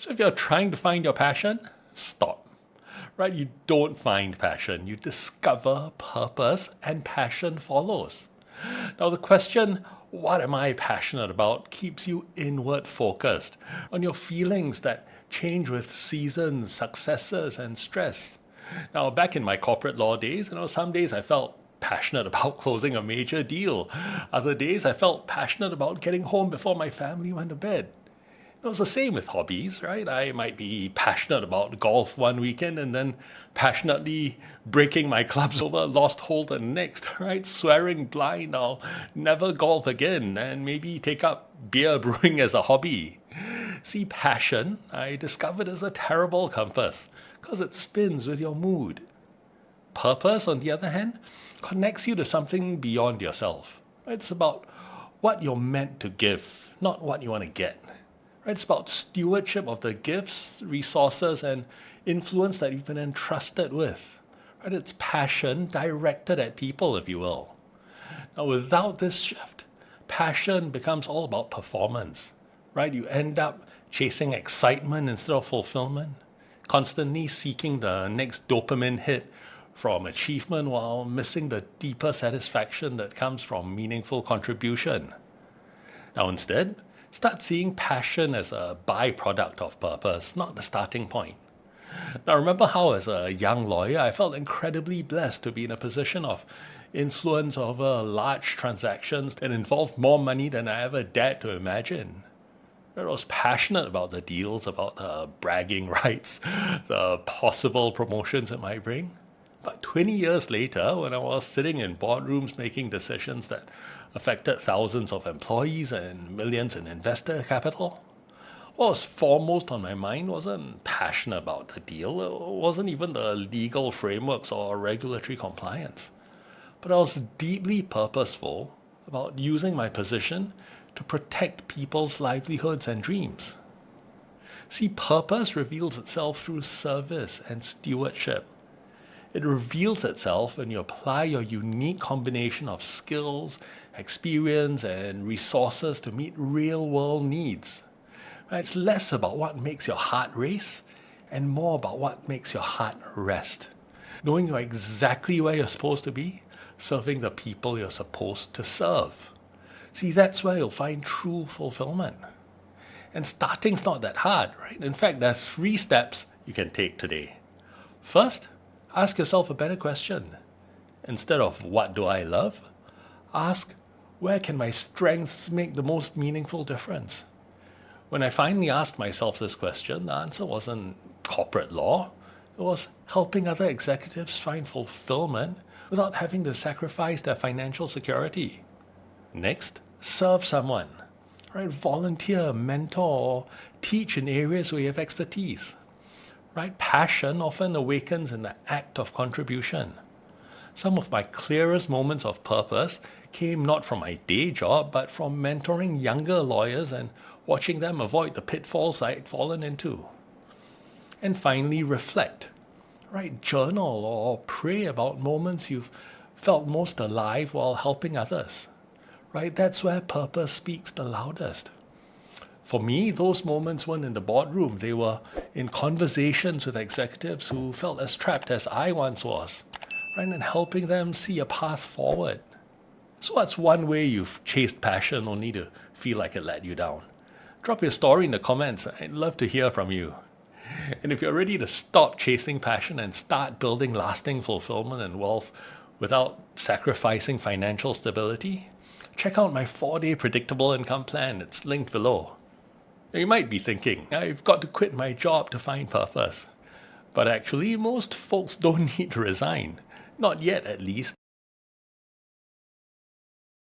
So if you're trying to find your passion, stop. Right? You don't find passion. You discover purpose and passion follows. Now the question, what am I passionate about, keeps you inward focused on your feelings that change with seasons, successes, and stress. Now back in my corporate law days, some days I felt passionate about closing a major deal. Other days I felt passionate about getting home before my family went to bed. It was the same with hobbies, right? I might be passionate about golf one weekend and then passionately breaking my clubs over lost hole the next, right? Swearing blind I'll never golf again and maybe take up beer brewing as a hobby. See, passion, I discovered, is a terrible compass because it spins with your mood. Purpose, on the other hand, connects you to something beyond yourself. It's about what you're meant to give, not what you want to get. Right? It's about stewardship of the gifts, resources, and influence that you've been entrusted with. Right? It's passion directed at people, if you will. Now, without this shift, passion becomes all about performance. Right? You end up chasing excitement instead of fulfillment, constantly seeking the next dopamine hit from achievement while missing the deeper satisfaction that comes from meaningful contribution. Now, instead, start seeing passion as a byproduct of purpose, not the starting point. Now, remember how as a young lawyer, I felt incredibly blessed to be in a position of influence over large transactions that involved more money than I ever dared to imagine. I was passionate about the deals, about the bragging rights, the possible promotions it might bring. But 20 years later, when I was sitting in boardrooms making decisions that affected thousands of employees and millions in investor capital, what was foremost on my mind wasn't passion about the deal. It wasn't even the legal frameworks or regulatory compliance. But I was deeply purposeful about using my position to protect people's livelihoods and dreams. See, purpose reveals itself through service and stewardship. It reveals itself when you apply your unique combination of skills, experience, and resources to meet real-world needs. It's less about what makes your heart race and more about what makes your heart rest. Knowing you're exactly where you're supposed to be, serving the people you're supposed to serve. See, that's where you'll find true fulfillment. And starting's not that hard, right? In fact, there are 3 steps you can take today. First, ask yourself a better question. Instead of what do I love, ask where can my strengths make the most meaningful difference? When I finally asked myself this question, the answer wasn't corporate law. It was helping other executives find fulfillment without having to sacrifice their financial security. Next, serve someone. Right? Volunteer, mentor, or teach in areas where you have expertise. Right? Passion often awakens in the act of contribution. Some of my clearest moments of purpose came not from my day job, but from mentoring younger lawyers and watching them avoid the pitfalls I'd fallen into. And finally, reflect. Right? Journal or pray about moments you've felt most alive while helping others. Right? That's where purpose speaks the loudest. For me, those moments weren't in the boardroom. They were in conversations with executives who felt as trapped as I once was, right? And helping them see a path forward. So what's one way you've chased passion only to feel like it let you down? Drop your story in the comments. I'd love to hear from you. And if you're ready to stop chasing passion and start building lasting fulfillment and wealth without sacrificing financial stability, check out my 4-day predictable income plan. It's linked below. You might be thinking, I've got to quit my job to find purpose. But actually, most folks don't need to resign. Not yet, at least.